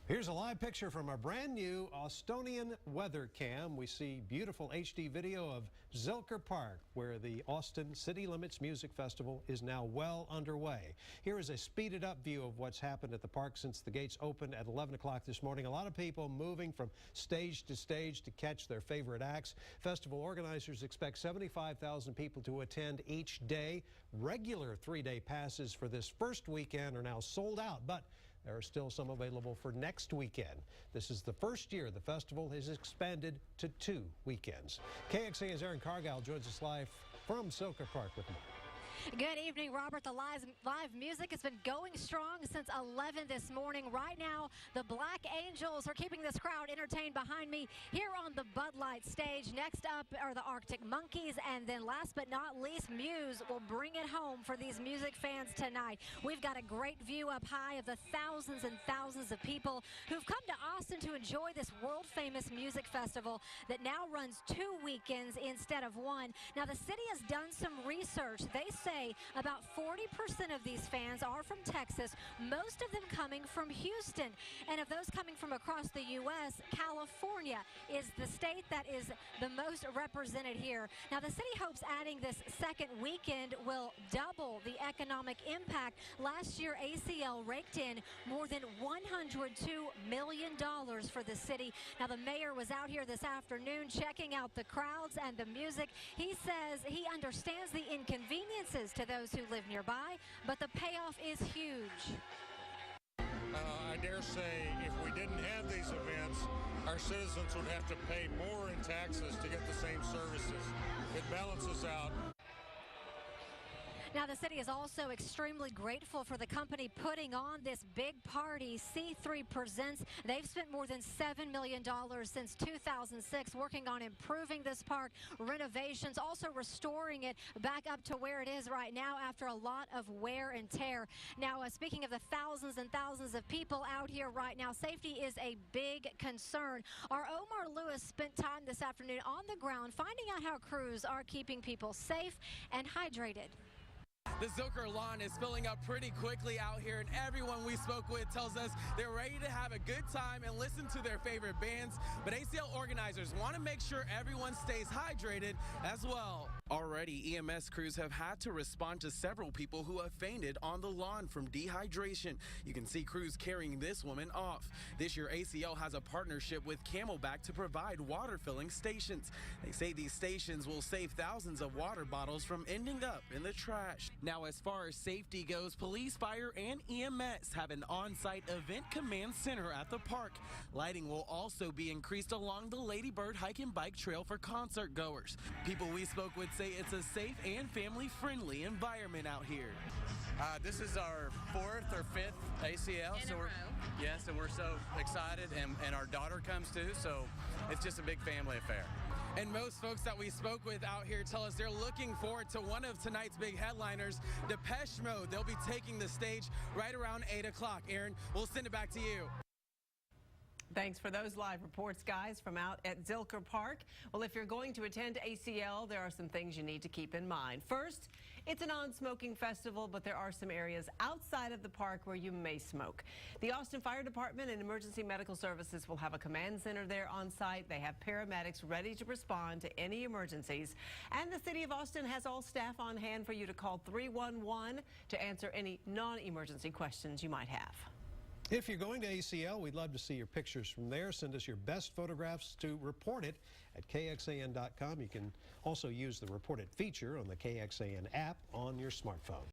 Here's a live picture from our brand new Austonian weather cam. We see beautiful HD video of Zilker Park, where the Austin City Limits Music Festival is now well underway. Here is a speeded up view of what's happened at the park since the gates opened at 11 o'clock this morning. A lot of people moving from stage to catch their favorite acts. Festival organizers expect 75,000 people to attend each day. Regular 3-day passes for this first weekend are now sold out, but there are still some available for next weekend. This is the first year the festival has expanded to 2 weekends. KXAN's Aaron Cargile joins us live from Zilker Park with more. Good evening, Robert. The live music has been going strong since 11 this morning. Right now, the Black Angels are keeping this crowd entertained behind me here on the Bud Light stage. Next up are the Arctic Monkeys, and then last but not least, Muse will bring it home for these music fans tonight. We've got a great view up high of the thousands and thousands of people who've come to Austin to enjoy this world-famous music festival that now runs 2 weekends instead of 1. Now, the city has done some research. They say about 40% of these fans are from Texas, most of them coming from Houston. And of those coming from across the U.S., California is the state that is the most represented here. Now, the city hopes adding this second weekend will double the economic impact. Last year, ACL raked in more than $102 million for the city. Now, the mayor was out here this afternoon checking out the crowds and the music. He says he understands the inconveniences to those who live nearby, but the payoff is huge. I dare say if we didn't have these events, our citizens would have to pay more in taxes to get the same services. It balances out. Now, the city is also extremely grateful for the company putting on this big party. C3 Presents. They've spent more than $7 million since 2006 working on improving this park, renovations, also restoring it back up to where it is right now after a lot of wear and tear. Now, speaking of the thousands and thousands of people out here right now, safety is a big concern. Our Omar Lewis spent time this afternoon on the ground finding out how crews are keeping people safe and hydrated. The Zilker lawn is filling up pretty quickly out here, and everyone we spoke with tells us they're ready to have a good time and listen to their favorite bands. But ACL organizers want to make sure everyone stays hydrated as well. Already, EMS crews have had to respond to several people who have fainted on the lawn from dehydration. You can see crews carrying this woman off. This year, ACL has a partnership with Camelback to provide water filling stations. They say these stations will save thousands of water bottles from ending up in the trash. Now, as far as safety goes, police, fire, and EMS have an on-site event command center at the park. Lighting will also be increased along the Lady Bird Hike and Bike Trail for concert goers. People we spoke with say it's a safe and family-friendly environment out here. This is our 4th or 5th ACL, and we're so excited, and our daughter comes too, so it's just a big family affair. And most folks that we spoke with out here tell us they're looking forward to one of tonight's big headliners, Depeche Mode. They'll be taking the stage right around 8 o'clock. Aaron, we'll send it back to you. Thanks for those live reports, guys, from out at Zilker Park. Well, if you're going to attend ACL, there are some things you need to keep in mind. First, it's a non-smoking festival, but there are some areas outside of the park where you may smoke. The Austin Fire Department and Emergency Medical Services will have a command center there on site. They have paramedics ready to respond to any emergencies. And the City of Austin has all staff on hand for you to call 311 to answer any non-emergency questions you might have. If you're going to ACL, we'd love to see your pictures from there. Send us your best photographs to report it at KXAN.com. You can also use the Report It feature on the KXAN app on your smartphone.